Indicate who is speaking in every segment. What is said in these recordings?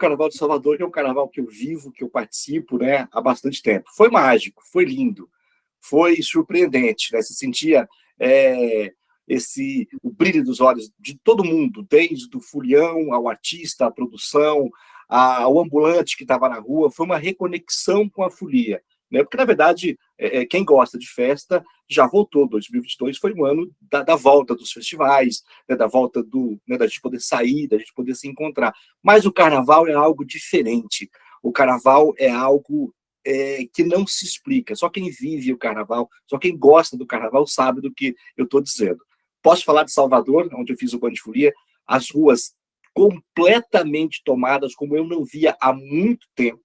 Speaker 1: Carnaval de Salvador, que é um carnaval que eu vivo, que eu participo, né, há bastante tempo. Foi mágico, foi lindo, foi surpreendente, né? Se sentia o brilho dos olhos de todo mundo, desde o folião ao artista, à produção, ao ambulante que estava na rua. Foi uma reconexão com a folia, né? Porque, na verdade, quem gosta de festa já voltou. 2022 foi um ano da volta dos festivais, né? Da volta né? Da gente poder sair, da gente poder se encontrar. Mas o carnaval é algo diferente. O carnaval é algo que não se explica. Só quem vive o carnaval, só quem gosta do carnaval sabe do que eu estou dizendo. Posso falar de Salvador, onde eu fiz o Band de Folia, as ruas completamente tomadas, como eu não via há muito tempo,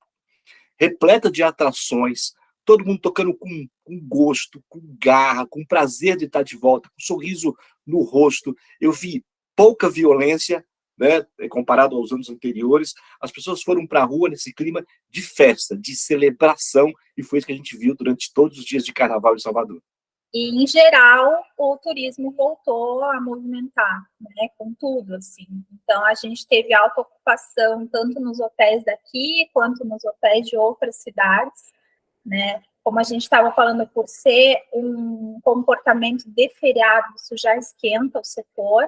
Speaker 1: repleta de atrações, todo mundo tocando com gosto, com garra, com prazer de estar de volta, com um sorriso no rosto. Eu vi pouca violência, né, comparado aos anos anteriores. As pessoas foram para a rua nesse clima de festa, de celebração, e foi isso que a gente viu durante todos os dias de carnaval em Salvador.
Speaker 2: E, em geral, o turismo voltou a movimentar, né, com tudo, assim. Então, a gente teve alta ocupação tanto nos hotéis daqui, quanto nos hotéis de outras cidades, né? Como a gente estava falando, por ser um comportamento de feriado, isso já esquenta o setor,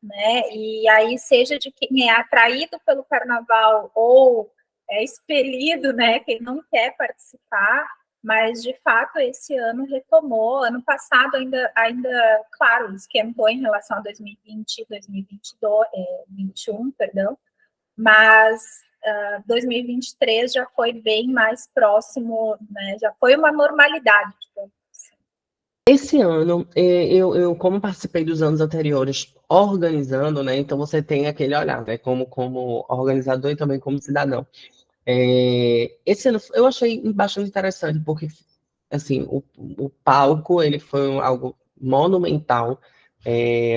Speaker 2: né? E aí, seja de quem é atraído pelo carnaval ou é expelido, né, quem não quer participar, mas, de fato, esse ano retomou. Ano passado ainda, claro, esquentou em relação a 2020 e 2021, perdão, mas 2023 já foi bem mais próximo, né, já foi uma normalidade, digamos assim.
Speaker 3: Esse ano, eu como participei dos anos anteriores organizando, né, então você tem aquele olhar, né, como organizador e também como cidadão. Esse ano eu achei bastante interessante, porque assim, o palco ele foi algo monumental.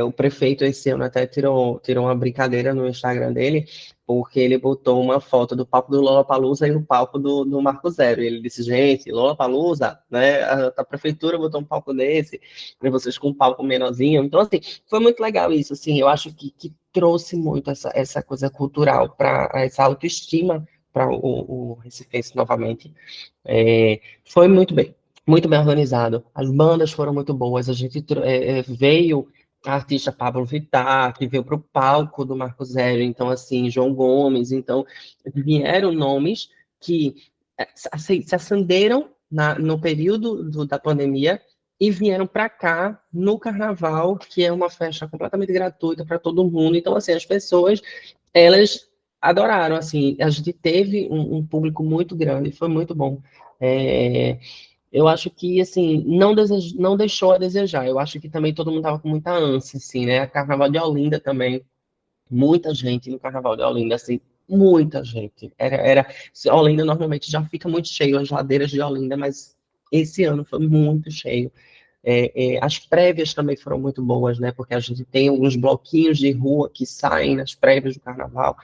Speaker 3: O prefeito esse ano até tirou uma brincadeira no Instagram dele, porque ele botou uma foto do palco do Lollapalooza e o palco do Marco Zero. E ele disse, gente, Lollapalooza, né? A prefeitura botou um palco desse, e vocês com um palco menorzinho. Então, assim, foi muito legal isso. Assim, eu acho que trouxe muito essa coisa cultural, para essa autoestima para o Recifense novamente. Foi muito bem organizado. As bandas foram muito boas. A gente veio a artista Pablo Vittar, que veio para o palco do Marco Zero, então, assim, João Gomes. Então, vieram nomes que se acenderam no período da pandemia e vieram para cá no Carnaval, que é uma festa completamente gratuita para todo mundo. Então, assim, as pessoas, elas adoraram, assim, a gente teve um público muito grande, foi muito bom. Eu acho que, assim, não deixou a desejar. Eu acho que também todo mundo estava com muita ânsia, assim, né? Carnaval de Olinda também, muita gente no Carnaval de Olinda, assim, muita gente. Olinda normalmente já fica muito cheio, as ladeiras de Olinda, mas esse ano foi muito cheio. As prévias também foram muito boas, né? Porque a gente tem alguns bloquinhos de rua que saem nas prévias do Carnaval,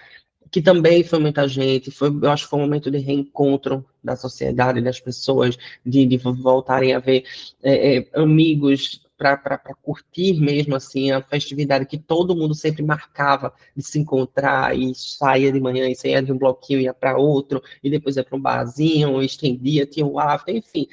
Speaker 3: que também foi muita gente. Eu acho que foi um momento de reencontro da sociedade, das pessoas, de voltarem a ver amigos para curtir mesmo assim a festividade que todo mundo sempre marcava de se encontrar e saía de manhã e saía de um bloquinho ia para outro e depois ia para um barzinho, estendia, tinha o after, enfim.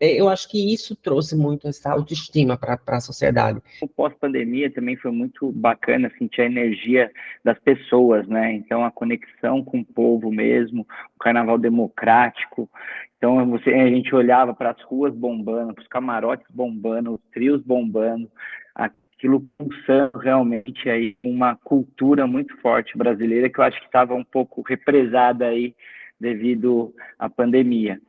Speaker 3: Eu acho que isso trouxe muito essa autoestima para a sociedade.
Speaker 4: O pós-pandemia também foi muito bacana sentir a energia das pessoas, né? Então, a conexão com o povo mesmo, o carnaval democrático. Então, a gente olhava para as ruas bombando, para os camarotes bombando, os trios bombando, aquilo pulsando realmente aí uma cultura muito forte brasileira que eu acho que estava um pouco represada aí devido à pandemia.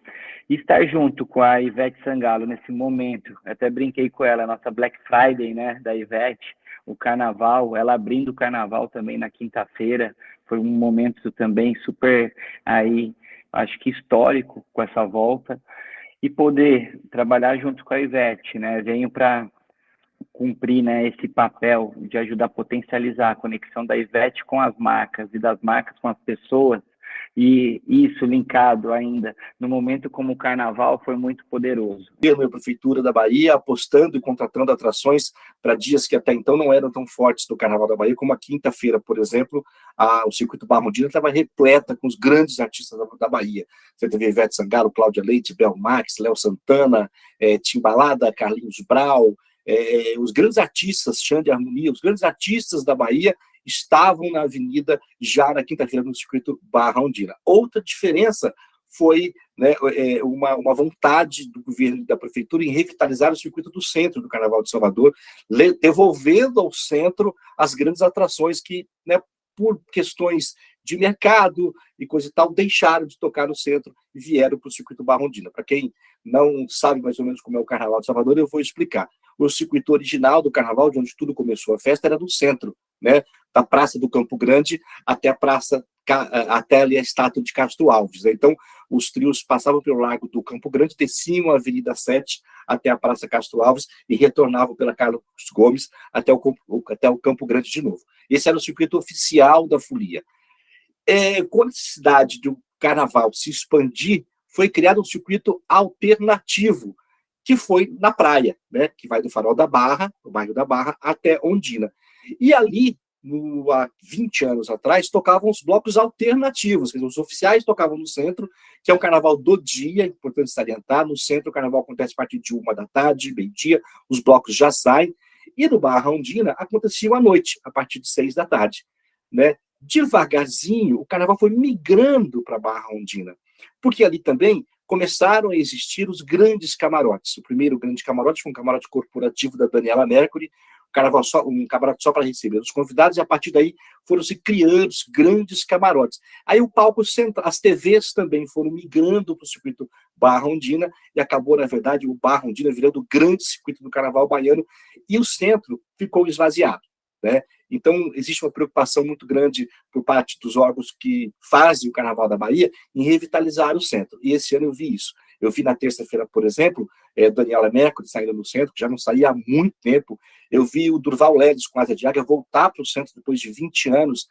Speaker 4: E estar junto com a Ivete Sangalo nesse momento, até brinquei com ela, a nossa Black Friday, né, da Ivete, o carnaval, ela abrindo o carnaval também na quinta-feira, foi um momento também super aí, acho que histórico com essa volta, e poder trabalhar junto com a Ivete, né, venho para cumprir, né, esse papel de ajudar a potencializar a conexão da Ivete com as marcas e das marcas com as pessoas, E isso linkado ainda no momento como o carnaval foi muito poderoso.
Speaker 1: A Prefeitura da Bahia apostando e contratando atrações para dias que até então não eram tão fortes do Carnaval da Bahia, como a quinta-feira, por exemplo, o Circuito Barrondina estava repleta com os grandes artistas da Bahia. Você teve Ivete Sangalo, Cláudia Leite, Bel Max, Léo Santana, Timbalada, Carlinhos Brau, os grandes artistas, Xande Harmonia, os grandes artistas da Bahia estavam na avenida já na quinta-feira no Circuito Barrondina. Outra diferença foi, né, uma vontade do governo e da prefeitura em revitalizar o circuito do centro do Carnaval de Salvador, devolvendo ao centro as grandes atrações que, né, por questões de mercado e coisa e tal, deixaram de tocar no centro e vieram para o Circuito Barrondina. Para quem não sabe mais ou menos como é o Carnaval de Salvador, eu vou explicar. O circuito original do Carnaval, de onde tudo começou a festa, era do centro, né, da Praça do Campo Grande até a praça, até ali a estátua de Castro Alves. Então, os trios passavam pelo Largo do Campo Grande, desciam a Avenida 7 até a Praça Castro Alves e retornavam pela Carlos Gomes até o Campo Grande de novo. Esse era o circuito oficial da folia. Com a necessidade do carnaval se expandir, foi criado um circuito alternativo, que foi na praia, né, que vai do Farol da Barra, do bairro da Barra, até Ondina. E ali, há 20 anos atrás, tocavam os blocos alternativos, quer dizer, os oficiais tocavam no centro, que é um carnaval do dia, importante salientar. No centro, o carnaval acontece a partir de 13h, meio-dia, os blocos já saem, e no Barra Ondina acontecia à noite, a partir de 18h, né? Devagarzinho, o carnaval foi migrando para a Barra Ondina, porque ali também começaram a existir os grandes camarotes. O primeiro grande camarote foi um camarote corporativo da Daniela Mercury, um camarote só para receber os convidados, e a partir daí foram se criando os grandes camarotes. Aí o palco central, as TVs também foram migrando para o circuito Barra Ondina, e acabou, na verdade, o Barra Ondina virando o grande circuito do carnaval baiano, e o centro ficou esvaziado, né? Então, existe uma preocupação muito grande por parte dos órgãos que fazem o Carnaval da Bahia em revitalizar o centro. E esse ano eu vi isso. Eu vi na terça-feira, por exemplo, Daniela Mercury saindo do centro, que já não saía há muito tempo. Eu vi o Durval Ledes com Asa de Águia voltar para o centro depois de 20 anos.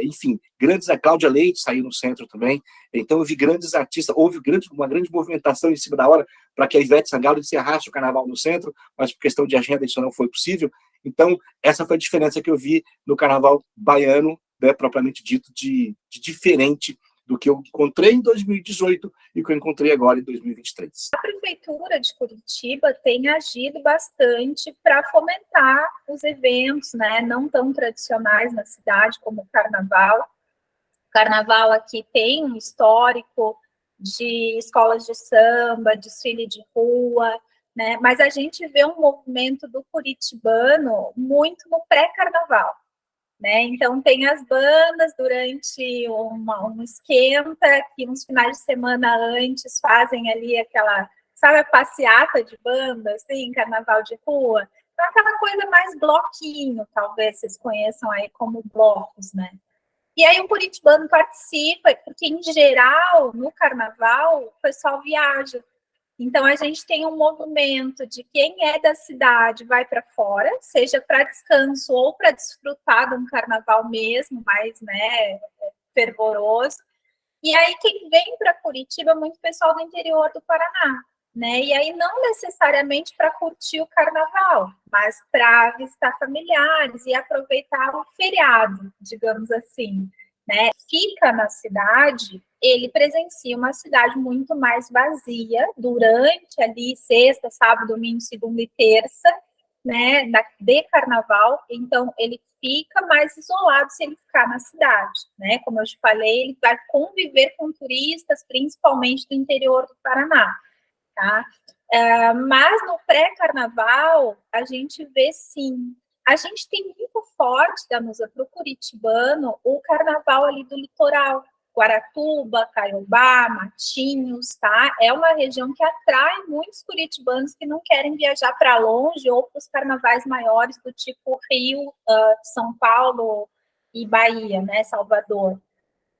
Speaker 1: Enfim, a Cláudia Leite saiu no centro também. Então, eu vi grandes artistas. Houve uma grande movimentação em cima da hora para que a Ivete Sangalo encerrasse o Carnaval no centro, mas por questão de agenda isso não foi possível. Então, essa foi a diferença que eu vi no Carnaval baiano, né, propriamente dito, de diferente do que eu encontrei em 2018 e que eu encontrei agora em 2023.
Speaker 2: A Prefeitura de Curitiba tem agido bastante para fomentar os eventos, né, não tão tradicionais na cidade, como o Carnaval. O Carnaval aqui tem um histórico de escolas de samba, desfile de rua, né? Mas a gente vê um movimento do curitibano muito no pré-carnaval, né? Então tem as bandas durante um esquenta, que uns finais de semana antes fazem ali aquela, sabe, a passeata de banda, assim, carnaval de rua. Então aquela coisa mais bloquinho, talvez vocês conheçam aí como blocos, né? E aí o curitibano participa, porque em geral, no carnaval, o pessoal viaja. Então, a gente tem um movimento de quem é da cidade vai para fora, seja para descanso ou para desfrutar de um carnaval mesmo, mais, né, fervoroso. E aí, quem vem para Curitiba é muito pessoal do interior do Paraná, né? E aí, não necessariamente para curtir o carnaval, mas para visitar familiares e aproveitar o feriado, digamos assim, né? Fica na cidade, ele presencia uma cidade muito mais vazia durante ali sexta, sábado, domingo, segunda e terça, né, de carnaval. Então ele fica mais isolado se ele ficar na cidade, né? Como eu te falei, ele vai conviver com turistas, principalmente do interior do Paraná, tá? Mas no pré-carnaval a gente vê sim. A gente tem muito forte, Danusa, para o curitibano, o carnaval ali do litoral, Guaratuba, Caiobá, Matinhos, tá? É uma região que atrai muitos curitibanos que não querem viajar para longe ou para os carnavais maiores do tipo Rio, São Paulo e Bahia, né, Salvador.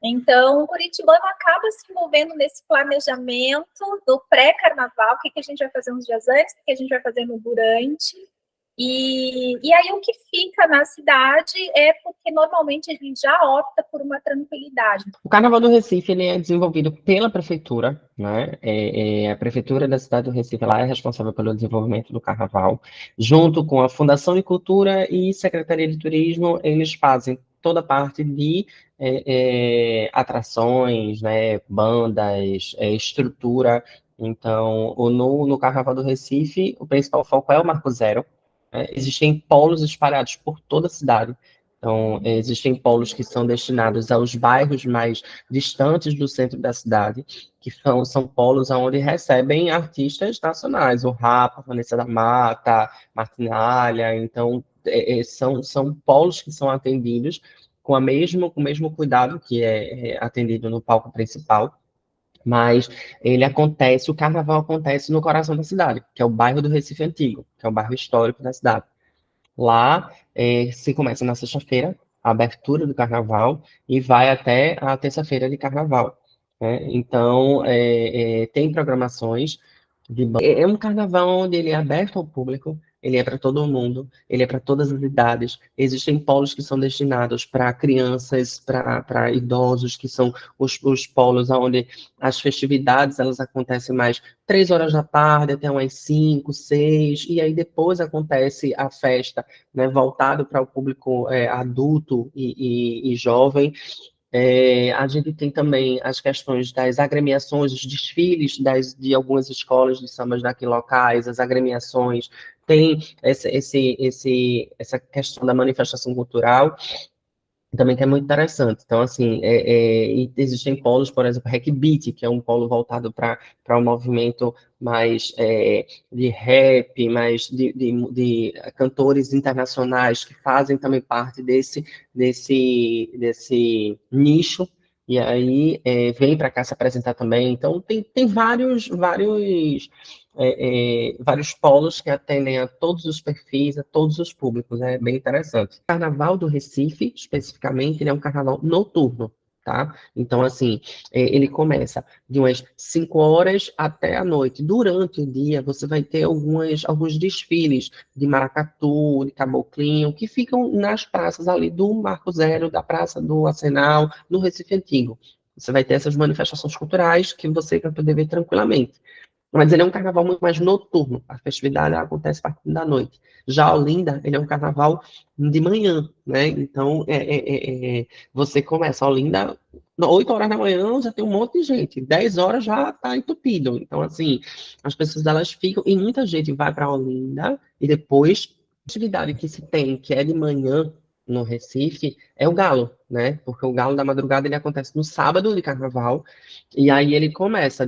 Speaker 2: Então, o curitibano acaba se envolvendo nesse planejamento do pré-carnaval, o que a gente vai fazer uns dias antes, o que a gente vai fazer no durante, E aí o que fica na cidade é porque normalmente a gente já opta por uma tranquilidade.
Speaker 3: O Carnaval do Recife ele é desenvolvido pela prefeitura, né? A prefeitura da cidade do Recife ela é responsável pelo desenvolvimento do Carnaval, junto com a Fundação de Cultura e Secretaria de Turismo, eles fazem toda a parte de atrações, né? Bandas, estrutura. Então, no Carnaval do Recife, o principal foco é o Marco Zero. Né? Existem polos espalhados por toda a cidade. Então, existem polos que são destinados aos bairros mais distantes do centro da cidade, que são polos onde recebem artistas nacionais, o Rapa, Vanessa da Mata, Martinalha. Então, são polos que são atendidos com com o mesmo cuidado que é atendido no palco principal, mas o carnaval acontece no coração da cidade, que é o bairro do Recife Antigo, que é o bairro histórico da cidade. Lá se começa na sexta-feira, a abertura do carnaval, e vai até a terça-feira de carnaval. Né? Então, tem programações é um carnaval onde ele é aberto ao público, ele é para todo mundo, ele é para todas as idades. Existem polos que são destinados para crianças, para idosos, que são os polos onde as festividades elas acontecem mais 3 horas da tarde até umas 5, 6, e aí depois acontece a festa, né, voltado para o público adulto e jovem. A gente tem também as questões das agremiações, dos desfiles de algumas escolas de sambas daqui locais, as agremiações, tem essa questão da manifestação cultural, também que é muito interessante. Então, assim, e existem polos, por exemplo, Hackbeat, que é um polo voltado para um movimento mais de rap, mais de cantores internacionais que fazem também parte desse nicho, e aí vem para cá se apresentar também. Então, tem vários polos que atendem a todos os perfis, a todos os públicos, é bem interessante. O Carnaval do Recife, especificamente, ele é um carnaval noturno, tá? Então, assim, ele começa de umas 5 horas até a noite. Durante o dia, você vai ter alguns desfiles de maracatu, de caboclinho, que ficam nas praças ali do Marco Zero, da Praça do Arsenal, no Recife Antigo. Você vai ter essas manifestações culturais que você vai poder ver tranquilamente. Mas ele é um carnaval muito mais noturno. A festividade acontece a partir da noite. Já Olinda, ele é um carnaval de manhã, né? Então, você começa a Olinda, 8 horas da manhã já tem um monte de gente. 10 horas já está entupido. Então, assim, as pessoas elas ficam... E muita gente vai para Olinda e depois... A atividade que se tem, que é de manhã, no Recife, é o galo, né? Porque o galo da madrugada ele acontece no sábado de carnaval, e aí ele começa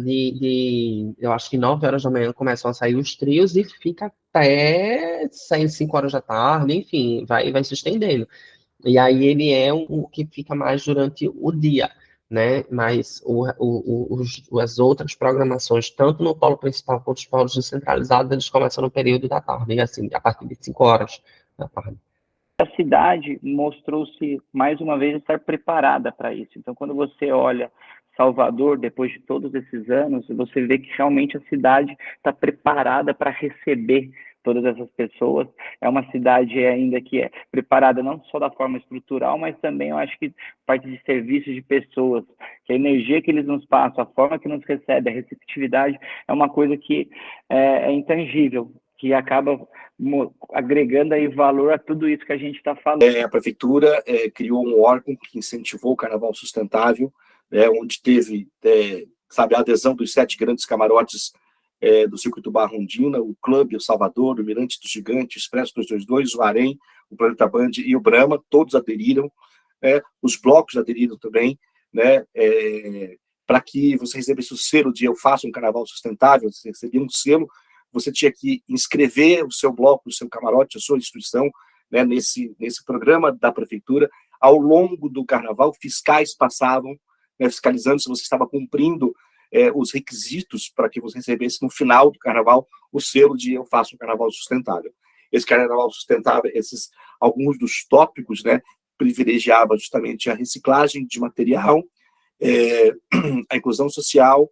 Speaker 3: eu acho que 9 horas da manhã começam a sair os trios e fica até 6, 5 horas da tarde, enfim, vai se estendendo. E aí ele é o que fica mais durante o dia, né? Mas as outras programações, tanto no polo principal quanto os polos descentralizados, eles começam no período da tarde, assim, a partir de 5 horas da tarde.
Speaker 4: A cidade mostrou-se, mais uma vez, estar preparada para isso. Então, quando você olha Salvador, depois de todos esses anos, você vê que realmente a cidade está preparada para receber todas essas pessoas. É uma cidade ainda que é preparada não só da forma estrutural, mas também, eu acho que, parte de serviços de pessoas, que a energia que eles nos passam, a forma que nos recebe, a receptividade, é uma coisa que é intangível, que acaba agregando aí valor a tudo isso que a gente está falando.
Speaker 1: A prefeitura criou um órgão que incentivou o carnaval sustentável, onde teve, sabe, a adesão dos 7 grandes camarotes do Circuito Barra Ondina, o Clube, o Salvador, o Mirante do Gigante, o Expresso 222, o Harém, o Planeta Band e o Brahma, todos aderiram, os blocos aderiram também, né, para que você recebesse o selo de Eu Faço um Carnaval Sustentável, você recebia um selo, você tinha que inscrever o seu bloco, o seu camarote, a sua instituição, né, nesse programa da prefeitura. Ao longo do carnaval, fiscais passavam, né, fiscalizando se você estava cumprindo os requisitos para que você recebesse no final do carnaval o selo de Eu Faço um Carnaval Sustentável. Esse carnaval sustentável, alguns dos tópicos, né, privilegiava justamente a reciclagem de material, a inclusão social,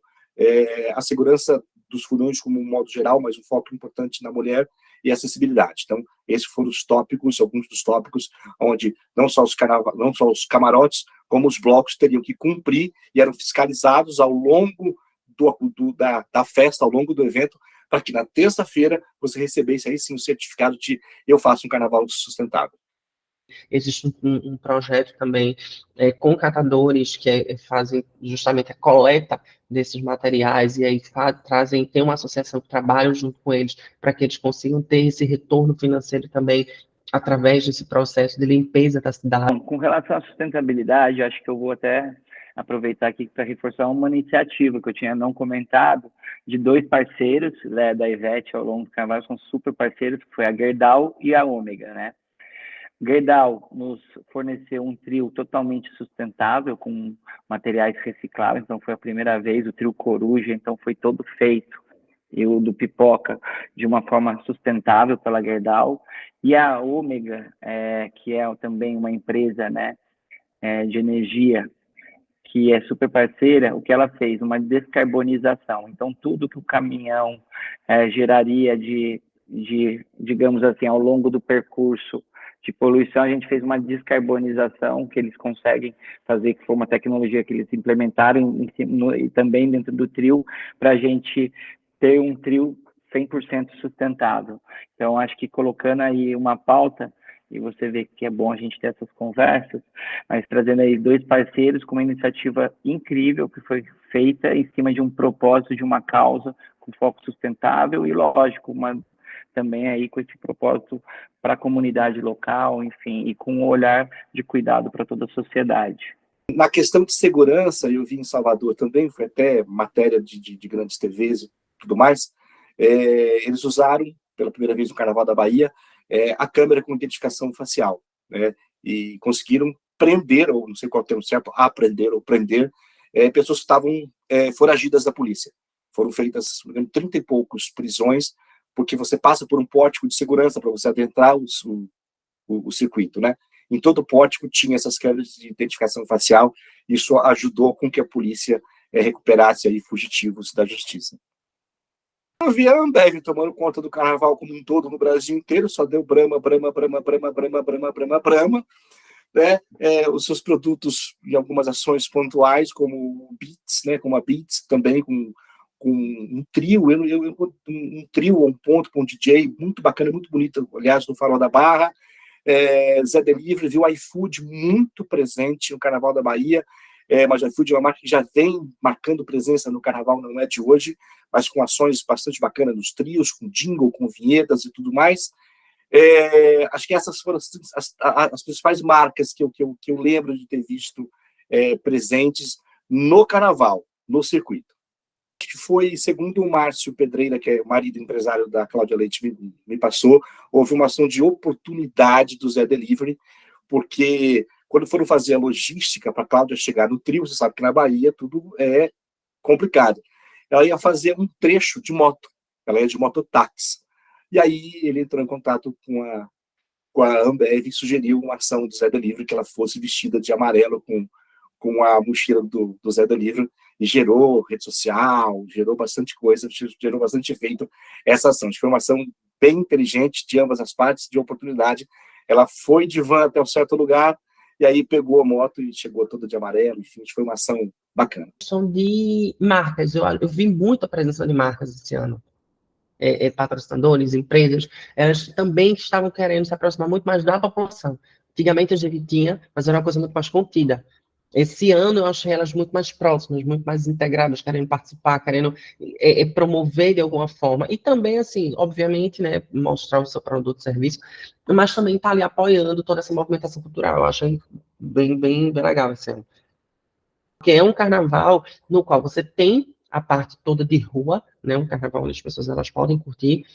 Speaker 1: a segurança dos furões como um modo geral, mas um foco importante na mulher e acessibilidade. Então, esses foram os tópicos, alguns dos tópicos, onde não só os camarotes, como os blocos teriam que cumprir e eram fiscalizados ao longo da festa, ao longo do evento, para que na terça-feira você recebesse aí sim o certificado de eu faço um carnaval sustentável.
Speaker 3: Existe um projeto também com catadores que fazem justamente a coleta desses materiais e aí tem uma associação que trabalha junto com eles para que eles consigam ter esse retorno financeiro também através desse processo de limpeza da cidade.
Speaker 4: Com relação à sustentabilidade, acho que eu vou até aproveitar aqui para reforçar uma iniciativa que eu tinha não comentado, de 2 parceiros, né, da Ivete ao longo do carnaval, são super parceiros, que foi a Gerdau e a Ômega, né? Gerdau nos forneceu um trio totalmente sustentável, com materiais recicláveis, então foi a primeira vez, o trio Coruja, então foi todo feito, e o do Pipoca, de uma forma sustentável pela Gerdau, e a Ômega, que é também uma empresa, né, de energia, que é super parceira, o que ela fez? Uma descarbonização, então tudo que o caminhão geraria digamos assim, ao longo do percurso de poluição, a gente fez uma descarbonização que eles conseguem fazer, que foi uma tecnologia que eles implementaram e também dentro do trio, para a gente ter um trio 100% sustentável. Então, acho que colocando aí uma pauta, e você vê que é bom a gente ter essas conversas, mas trazendo aí 2 parceiros com uma iniciativa incrível que foi feita em cima de um propósito, de uma causa com foco sustentável e, lógico, também aí com esse propósito para a comunidade local, enfim, e com um olhar de cuidado para toda a sociedade.
Speaker 1: Na questão de segurança, eu vi em Salvador também, foi até matéria de grandes TVs e tudo mais, eles usaram, pela primeira vez no Carnaval da Bahia, a câmera com identificação facial, né, e conseguiram prender, ou não sei qual é o termo certo, apreender ou prender, pessoas que estavam foragidas da polícia. Foram feitas, se não me engano, 30 e poucos prisões, porque você passa por um pórtico de segurança para você adentrar o circuito, né? Em todo o pórtico tinha essas câmeras de identificação facial, isso ajudou com que a polícia recuperasse aí fugitivos da justiça. Eu vi a Ambev tomando conta do carnaval como um todo no Brasil inteiro, só deu Brahma, né? Os seus produtos em algumas ações pontuais, como o Beats, né? Como a Beats, também com um trio, um trio, um ponto com um DJ muito bacana, muito bonito, aliás, no Farol da Barra. Zé Delivery, viu o iFood muito presente no Carnaval da Bahia, mas o iFood é uma marca que já vem marcando presença no Carnaval, não é de hoje, mas com ações bastante bacanas nos trios, com jingle, com vinhetas e tudo mais. Acho que essas foram as principais marcas que eu lembro de ter visto presentes no Carnaval, no circuito. Que foi, segundo o Márcio Pedreira, que é o marido empresário da Cláudia Leite, me passou, houve uma ação de oportunidade do Zé Delivery, porque quando foram fazer a logística para a Cláudia chegar no trio, você sabe que na Bahia tudo é complicado. Ela ia fazer um trecho de moto, ela ia de mototáxi. E aí ele entrou em contato com a Ambev e sugeriu uma ação do Zé Delivery, que ela fosse vestida de amarelo com a mochila do Zé Delivery, e gerou rede social, gerou bastante coisa, gerou bastante evento essa ação. Foi uma ação bem inteligente de ambas as partes, de oportunidade. Ela foi de van até um certo lugar, e aí pegou a moto e chegou toda de amarelo, enfim, foi uma ação bacana.
Speaker 3: São de marcas, eu vi muita presença de marcas esse ano. Patrocinadores, empresas, elas também estavam querendo se aproximar muito mais da população. Antigamente a gente tinha, mas era uma coisa muito mais contida. Esse ano eu achei elas muito mais próximas, muito mais integradas, querendo participar, querendo promover de alguma forma. E também, assim, obviamente, né, mostrar o seu produto e serviço, mas também estar ali apoiando toda essa movimentação cultural. Eu achei bem legal esse ano. Porque é um carnaval no qual você tem a parte toda de rua, né? Um carnaval onde as pessoas elas podem curtir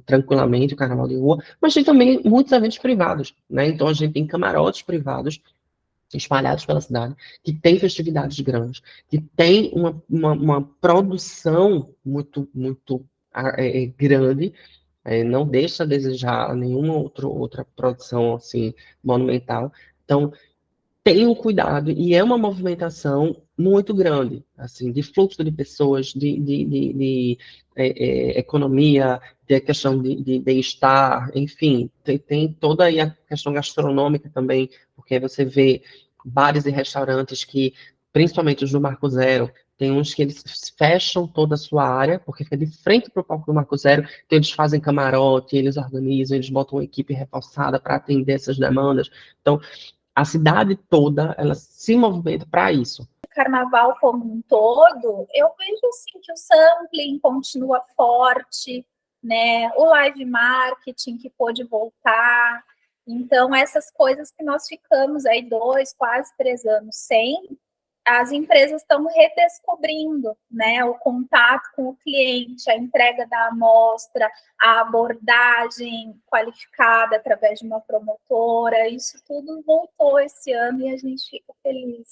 Speaker 3: tranquilamente o carnaval de rua, mas tem também muitos eventos privados, né? Então a gente tem camarotes privados espalhados pela cidade, que tem festividades grandes, que tem uma produção muito grande, não deixa a desejar nenhuma outra produção assim monumental. Então tem um cuidado e é uma movimentação muito grande, assim, de fluxo de pessoas, de economia, de questão de bem-estar, enfim, tem toda aí a questão gastronômica também, porque você vê bares e restaurantes que, principalmente os do Marco Zero, tem uns que eles fecham toda a sua área, porque fica de frente para o palco do Marco Zero, então eles fazem camarote, eles organizam, eles botam uma equipe reforçada para atender essas demandas. Então, a cidade toda, ela se movimenta para isso.
Speaker 2: O carnaval como um todo, eu vejo assim que o sampling continua forte, né? O live marketing que pôde voltar. Então, essas coisas que nós ficamos aí 2, quase 3 anos sem, as empresas estão redescobrindo, né, o contato com o cliente, a entrega da amostra, a abordagem qualificada através de uma promotora, isso tudo voltou esse ano e a gente fica feliz.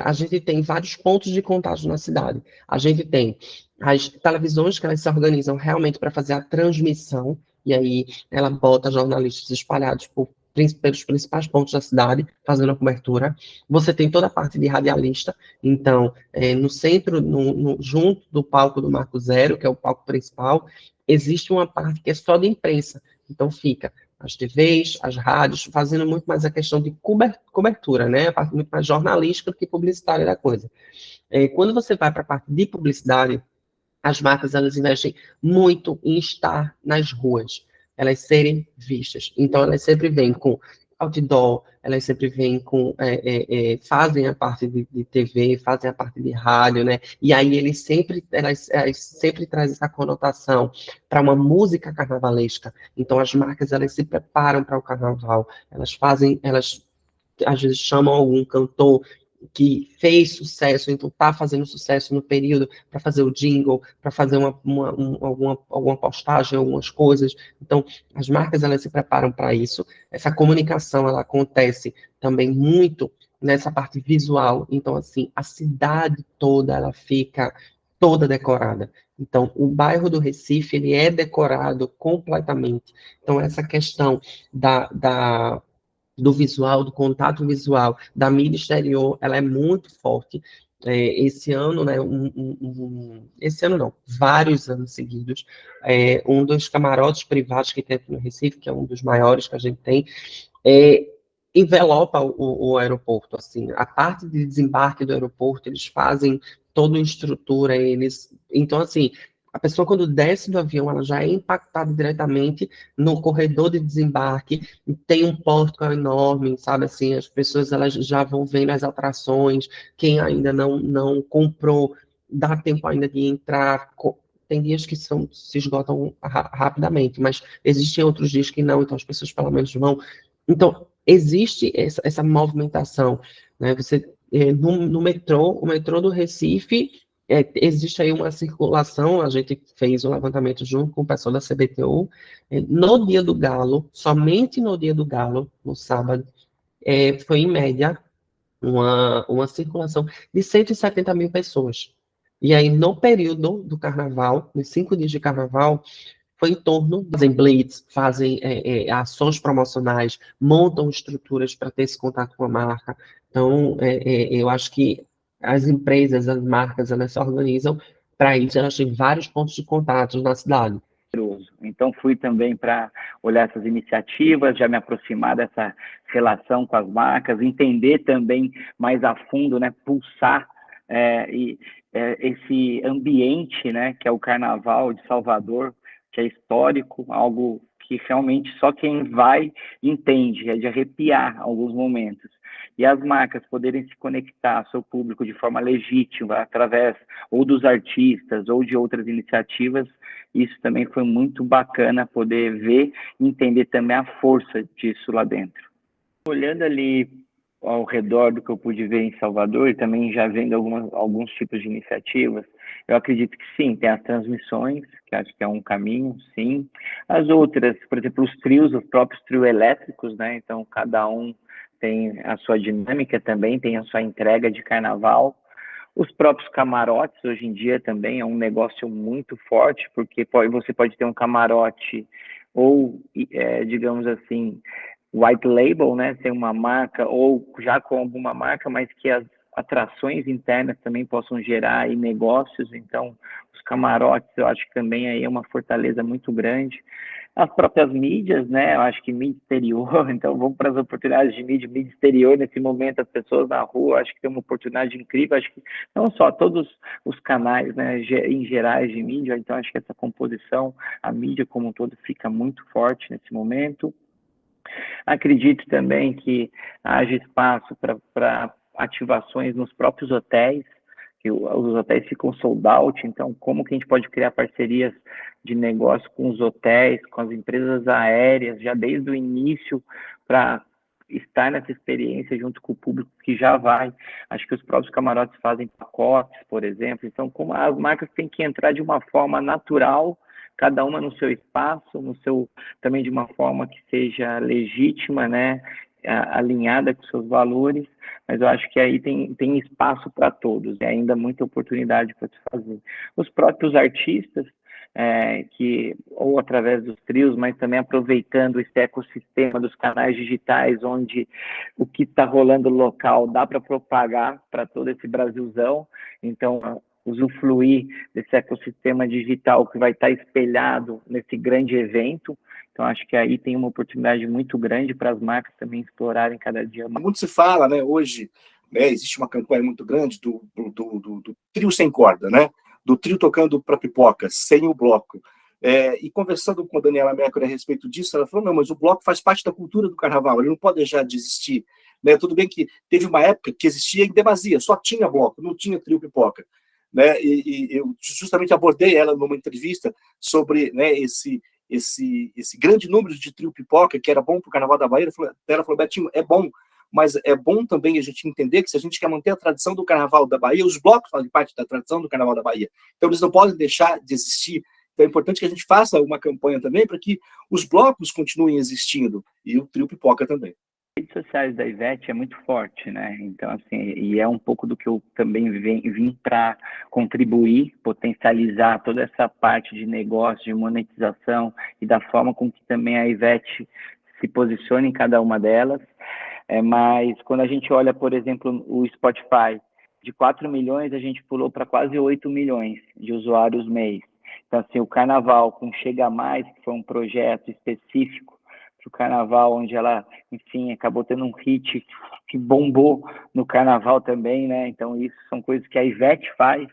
Speaker 3: A gente tem vários pontos de contato na cidade. A gente tem as televisões que elas se organizam realmente para fazer a transmissão, e aí ela bota jornalistas espalhados pelos principais pontos da cidade, fazendo a cobertura. Você tem toda a parte de radialista, então, no centro, junto do palco do Marco Zero, que é o palco principal, existe uma parte que é só de imprensa. Então, fica as TVs, as rádios, fazendo muito mais a questão de cobertura, né? A parte muito mais jornalística do que publicitária da coisa. Quando você vai para a parte de publicidade, as marcas, elas investem muito em estar nas ruas, elas serem vistas. Então, elas sempre vêm com outdoor, elas sempre vêm com, fazem a parte de TV, fazem a parte de rádio, né? E aí elas sempre trazem essa conotação para uma música carnavalesca. Então, as marcas, elas se preparam para o carnaval, elas às vezes chamam algum cantor que fez sucesso, então está fazendo sucesso no período, para fazer o jingle, para fazer alguma postagem, algumas coisas. Então, as marcas, elas se preparam para isso. Essa comunicação, ela acontece também muito nessa parte visual. Então, assim, a cidade toda, ela fica toda decorada. Então, o bairro do Recife, ele é decorado completamente. Então, essa questão do visual, do contato visual, da mídia exterior, ela é muito forte. Esse ano, né, esse ano não, vários anos seguidos, um dos camarotes privados que tem aqui no Recife, que é um dos maiores que a gente tem, envelopa o aeroporto, assim, a parte de desembarque do aeroporto, eles fazem toda uma estrutura, então, assim, a pessoa quando desce do avião, ela já é impactada diretamente no corredor de desembarque, tem um pórtico enorme, sabe, assim, as pessoas, elas já vão vendo as atrações, quem ainda não comprou, dá tempo ainda de entrar, tem dias que se esgotam rapidamente, mas existem outros dias que não, então as pessoas pelo menos vão. Então, existe essa movimentação, né? No metrô, o metrô do Recife, existe aí uma circulação, a gente fez um levantamento junto com o pessoal da CBTU, no dia do Galo, somente no dia do Galo, no sábado, foi em média uma circulação de 170 mil pessoas. E aí, no período do carnaval, nos 5 dias de carnaval, foi em torno, fazem blitz, fazem ações promocionais, montam estruturas para ter esse contato com a marca. Então, eu acho que as empresas, as marcas, elas se organizam para isso, elas têm vários pontos de contato na cidade.
Speaker 4: Então, fui também para olhar essas iniciativas, já me aproximar dessa relação com as marcas, entender também mais a fundo, né, pulsar esse ambiente, né, que é o Carnaval de Salvador, que é histórico, algo que realmente só quem vai entende, é de arrepiar alguns momentos. E as marcas poderem se conectar ao seu público de forma legítima, através ou dos artistas ou de outras iniciativas, isso também foi muito bacana poder ver e entender também a força disso lá dentro. Olhando ali ao redor do que eu pude ver em Salvador e também já vendo alguns tipos de iniciativas, eu acredito que sim, tem as transmissões, que acho que é um caminho, sim. As outras, por exemplo, os trios, os próprios trios elétricos, né? Então, cada um tem a sua dinâmica também, tem a sua entrega de carnaval. Os próprios camarotes, hoje em dia, também é um negócio muito forte, porque você pode ter um camarote ou, digamos assim, white label, né, sem uma marca ou já com alguma marca, mas que as atrações internas também possam gerar aí negócios. Então, os camarotes, eu acho que também aí é uma fortaleza muito grande. As próprias mídias, né, eu acho que mídia exterior, então vamos para as oportunidades de mídia exterior, nesse momento as pessoas na rua, acho que tem uma oportunidade incrível, acho que não só todos os canais, né, em gerais de mídia, então acho que essa composição, a mídia como um todo fica muito forte nesse momento. Acredito também que haja espaço para ativações nos próprios hotéis, que os hotéis ficam sold out, então como que a gente pode criar parcerias de negócio com os hotéis, com as empresas aéreas, já desde o início, para estar nessa experiência junto com o público que já vai. Acho que os próprios camarotes fazem pacotes, por exemplo, então como as marcas têm que entrar de uma forma natural, cada uma no seu espaço, também de uma forma que seja legítima, né, alinhada com seus valores, mas eu acho que aí tem espaço para todos, e ainda muita oportunidade para se fazer. Os próprios artistas, ou através dos trios, mas também aproveitando esse ecossistema dos canais digitais, onde o que está rolando local dá para propagar para todo esse Brasilzão, então usufruir desse ecossistema digital que vai estar espelhado nesse grande evento. Então, acho que aí tem uma oportunidade muito grande para as marcas também explorarem cada dia mais.
Speaker 1: Muito se fala, né, hoje, né, existe uma campanha muito grande do trio sem corda, né, do trio tocando para pipoca, sem o bloco. E conversando com a Daniela Mercury a respeito disso, ela falou, não, mas o bloco faz parte da cultura do carnaval, ele não pode deixar de existir. Né? Tudo bem que teve uma época que existia em demasia, só tinha bloco, não tinha trio pipoca. Né? E eu justamente abordei ela numa entrevista sobre, né, esse grande número de trio pipoca, que era bom para o Carnaval da Bahia. Ela falou, Betinho, é bom, mas é bom também a gente entender que se a gente quer manter a tradição do Carnaval da Bahia, os blocos fazem parte da tradição do Carnaval da Bahia. Então, eles não podem deixar de existir. Então, é importante que a gente faça uma campanha também para que os blocos continuem existindo, e o trio pipoca também.
Speaker 4: As redes sociais da Ivete é muito forte, né? Então, assim, e é um pouco do que eu também vim para contribuir, potencializar toda essa parte de negócio, de monetização e da forma com que também a Ivete se posiciona em cada uma delas. Mas quando a gente olha, por exemplo, o Spotify, de 4 milhões a gente pulou para quase 8 milhões de usuários mês. Então, assim, o Carnaval com Chega Mais, que foi um projeto específico o Carnaval, onde ela, enfim, acabou tendo um hit que bombou no Carnaval também, né? Então, isso são coisas que a Ivete faz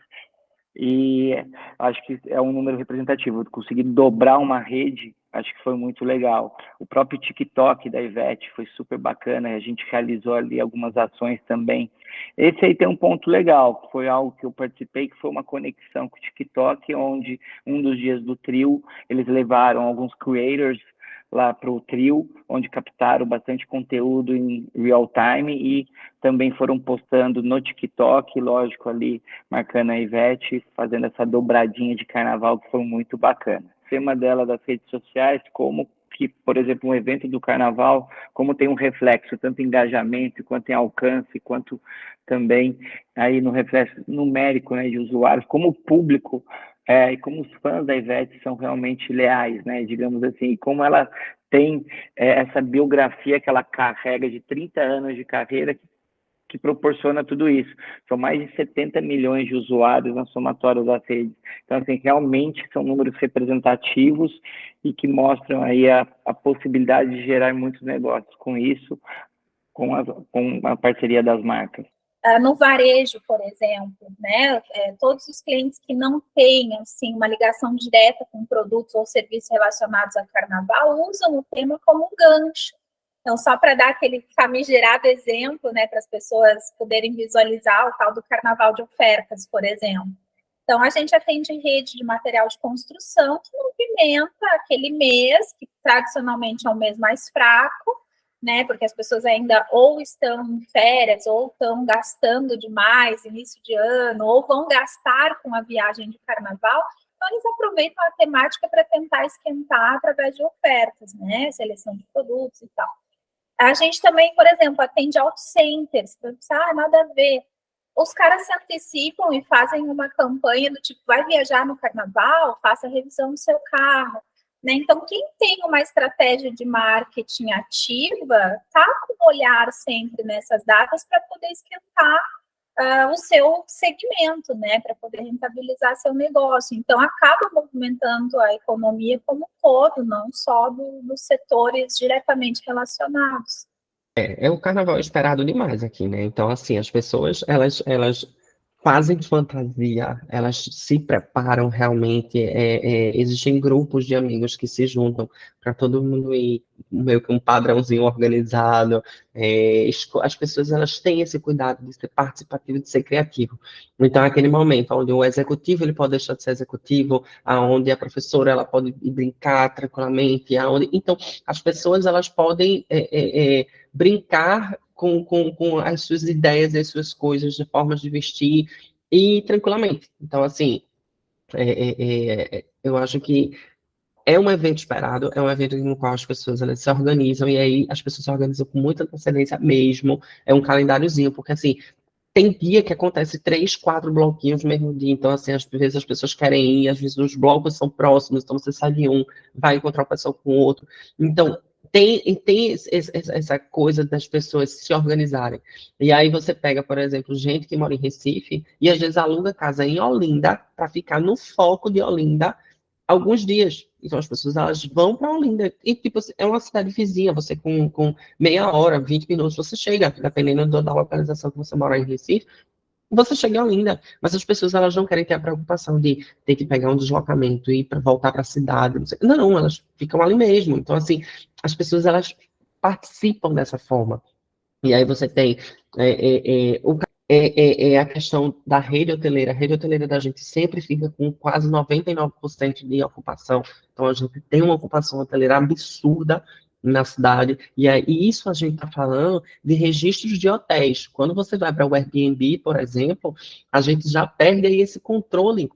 Speaker 4: e acho que é um número representativo. Conseguir dobrar uma rede, acho que foi muito legal. O próprio TikTok da Ivete foi super bacana, a gente realizou ali algumas ações também. Esse aí tem um ponto legal, que foi algo que eu participei, que foi uma conexão com o TikTok, onde um dos dias do trio, eles levaram alguns creators lá para o trio, onde captaram bastante conteúdo em real time e também foram postando no TikTok, lógico, ali marcando a Ivete, fazendo essa dobradinha de carnaval que foi muito bacana. O tema dela das redes sociais, como que, por exemplo, um evento do carnaval, como tem um reflexo, tanto em engajamento, quanto em alcance, quanto também aí no reflexo numérico, né, de usuários, como o público e como os fãs da Ivete são realmente leais, né, digamos assim, e como ela tem essa biografia que ela carrega de 30 anos de carreira que proporciona tudo isso. São mais de 70 milhões de usuários na somatória das redes. Então, assim, realmente são números representativos e que mostram aí a possibilidade de gerar muitos negócios com isso, com a parceria das marcas.
Speaker 2: No varejo, por exemplo, né, todos os clientes que não têm assim, uma ligação direta com produtos ou serviços relacionados a carnaval usam o tema como um gancho. Então, só para dar aquele famigerado exemplo, né, para as pessoas poderem visualizar o tal do carnaval de ofertas, por exemplo. Então, a gente atende rede de material de construção que movimenta aquele mês, que tradicionalmente é um mês mais fraco, né, porque as pessoas ainda ou estão em férias, ou estão gastando demais início de ano, ou vão gastar com a viagem de carnaval, então eles aproveitam a temática para tentar esquentar através de ofertas, né, seleção de produtos e tal. A gente também, por exemplo, atende auto centers, nada a ver. Os caras se antecipam e fazem uma campanha do tipo, vai viajar no carnaval, faça a revisão do seu carro. né? Então, quem tem uma estratégia de marketing ativa, está com o olhar sempre nessas datas para poder esquentar o seu segmento, né? Para poder rentabilizar seu negócio. Então, acaba movimentando a economia como um todo, não só dos setores diretamente relacionados.
Speaker 3: É o carnaval esperado demais aqui, né? Então, assim, as pessoas, elas fazem fantasia, elas se preparam realmente. Existem grupos de amigos que se juntam para todo mundo ir meio que um padrãozinho organizado. As pessoas, elas têm esse cuidado de ser participativo, de ser criativo. Então, é aquele momento onde o executivo ele pode deixar de ser executivo, aonde a professora ela pode ir brincar tranquilamente, aonde... Então, as pessoas elas podem brincar com as suas ideias, as suas coisas, de formas de vestir e tranquilamente. Então, assim, eu acho que é um evento esperado, é um evento no qual as pessoas elas se organizam, e aí as pessoas se organizam com muita antecedência mesmo, é um calendáriozinho, porque assim, tem dia que acontece 3, 4 bloquinhos no mesmo dia, então assim, às vezes as pessoas querem ir, às vezes os blocos são próximos, então você sai de um, vai encontrar o pessoal com o outro. Então, tem essa coisa das pessoas se organizarem. E aí você pega, por exemplo, gente que mora em Recife e às vezes aluga casa em Olinda para ficar no foco de Olinda alguns dias. Então as pessoas elas vão para Olinda e tipo é uma cidade vizinha, você com meia hora, 20 minutos você chega, dependendo da localização que você mora em Recife, você chega em Olinda, mas as pessoas elas não querem ter a preocupação de ter que pegar um deslocamento e ir para voltar para a cidade, não, elas ficam ali mesmo. Então assim, as pessoas elas participam dessa forma. E aí você tem a questão da rede hoteleira. A rede hoteleira da gente sempre fica com quase 99% de ocupação. Então, a gente tem uma ocupação hoteleira absurda na cidade. E aí, isso a gente está falando de registros de hotéis. Quando você vai para o Airbnb, por exemplo, a gente já perde aí esse controle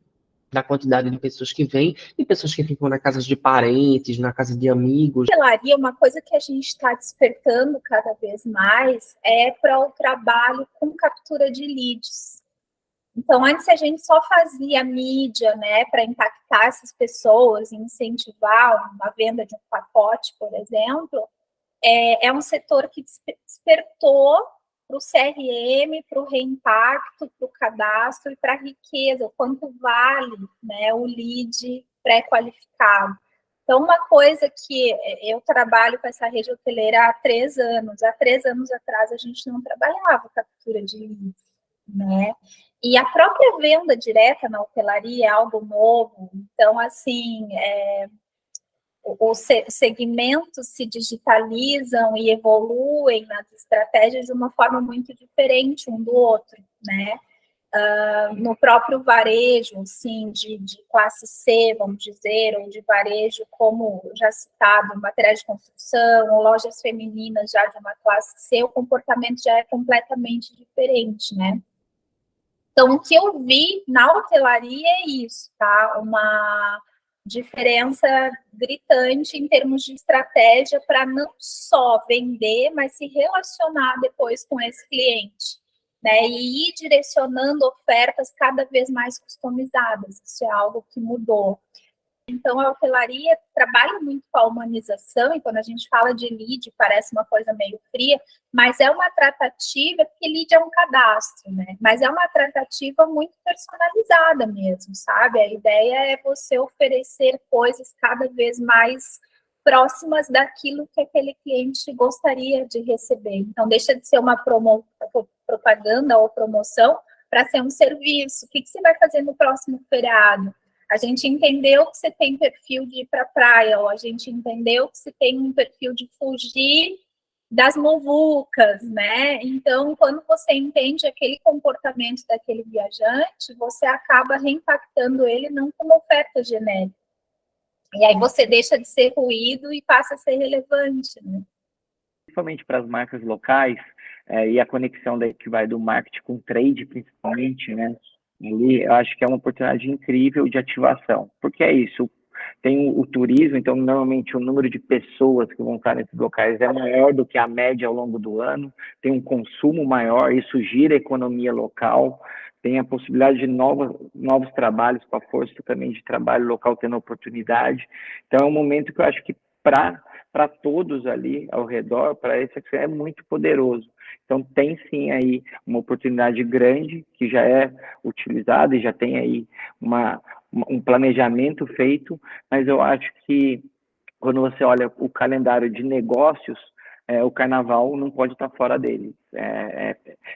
Speaker 3: da quantidade de pessoas que vêm e pessoas que ficam na casa de parentes, na casa de amigos.
Speaker 2: Hotelaria, uma coisa que a gente está despertando cada vez mais é para o trabalho com captura de leads. Então, antes a gente só fazia mídia, né, para impactar essas pessoas, incentivar uma venda de um pacote, por exemplo. É um setor que despertou para o CRM, para o reimpacto, para o cadastro e para a riqueza, o quanto vale, né, o lead pré-qualificado. Então, uma coisa que eu trabalho com essa rede hoteleira há 3 anos. Há 3 anos atrás, a gente não trabalhava captura de leads, né? E a própria venda direta na hotelaria é algo novo. Então, assim, os segmentos se digitalizam e evoluem nas estratégias de uma forma muito diferente um do outro, né? No próprio varejo, sim, de classe C, vamos dizer, ou de varejo, como já citado, materiais de construção, ou lojas femininas já de uma classe C, o comportamento já é completamente diferente, né? Então, o que eu vi na hotelaria é isso, tá? Uma diferença gritante em termos de estratégia para não só vender, mas se relacionar depois com esse cliente, né? E ir direcionando ofertas cada vez mais customizadas. Isso é algo que mudou. Então, a hotelaria trabalha muito com a humanização, e quando a gente fala de lead, parece uma coisa meio fria, mas é uma tratativa, porque lead é um cadastro, né? Mas é uma tratativa muito personalizada mesmo, sabe? A ideia é você oferecer coisas cada vez mais próximas daquilo que aquele cliente gostaria de receber. Então, deixa de ser uma propaganda ou promoção para ser um serviço. O que você vai fazer no próximo feriado? A gente entendeu que você tem perfil de ir para a praia, ou a gente entendeu que você tem um perfil de fugir das muvucas, né? Então, quando você entende aquele comportamento daquele viajante, você acaba reimpactando ele não como oferta genérica. E aí você deixa de ser ruído e passa a ser relevante, né?
Speaker 4: Principalmente para as marcas locais, e a conexão que vai do marketing com o trade, principalmente, né? Ali, eu acho que é uma oportunidade incrível de ativação, porque é isso, tem o turismo, então normalmente o número de pessoas que vão estar nesses locais é maior do que a média ao longo do ano, tem um consumo maior, isso gira a economia local, tem a possibilidade de novos trabalhos, com a força também de trabalho local tendo oportunidade. Então é um momento que eu acho que para todos ali ao redor, para esse é muito poderoso. Então tem sim aí uma oportunidade grande que já é utilizada e já tem aí um planejamento feito, mas eu acho que quando você olha o calendário de negócios, o carnaval não pode estar fora dele.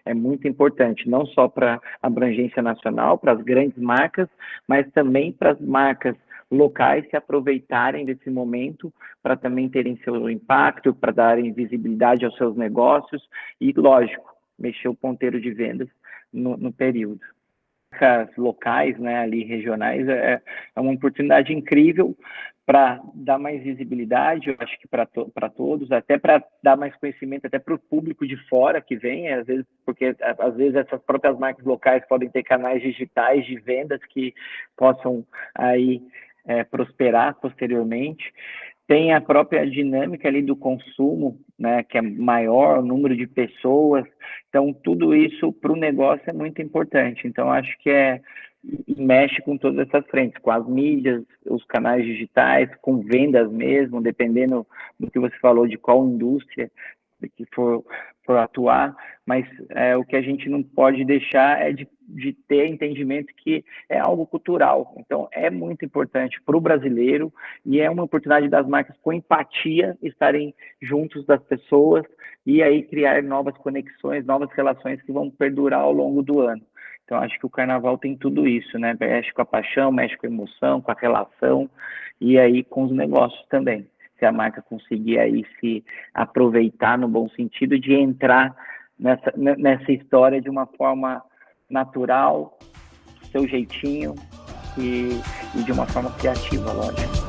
Speaker 4: É muito importante, não só para a abrangência nacional, para as grandes marcas, mas também para as marcas locais se aproveitarem desse momento para também terem seu impacto, para darem visibilidade aos seus negócios e, lógico, mexer o ponteiro de vendas no período. Marcas locais, né, ali regionais, é uma oportunidade incrível para dar mais visibilidade, eu acho que para todos, até para dar mais conhecimento até para o público de fora que vem, às vezes, porque às vezes essas próprias marcas locais podem ter canais digitais de vendas que possam aí prosperar posteriormente. Tem a própria dinâmica ali do consumo, né, que é maior, o número de pessoas. Então, tudo isso para o negócio é muito importante. Então, acho que mexe com todas essas frentes, com as mídias, os canais digitais, com vendas mesmo, dependendo do que você falou, de qual indústria que for atuar, mas o que a gente não pode deixar é de ter entendimento que é algo cultural. Então, é muito importante para o brasileiro e é uma oportunidade das marcas com empatia estarem juntos das pessoas e aí criar novas conexões, novas relações que vão perdurar ao longo do ano. Então, acho que o carnaval tem tudo isso, né? Mexe com a paixão, mexe com a emoção, com a relação e aí com os negócios também. Se a marca conseguir aí se aproveitar no bom sentido de entrar nessa história de uma forma natural, seu jeitinho e de uma forma criativa, lógico.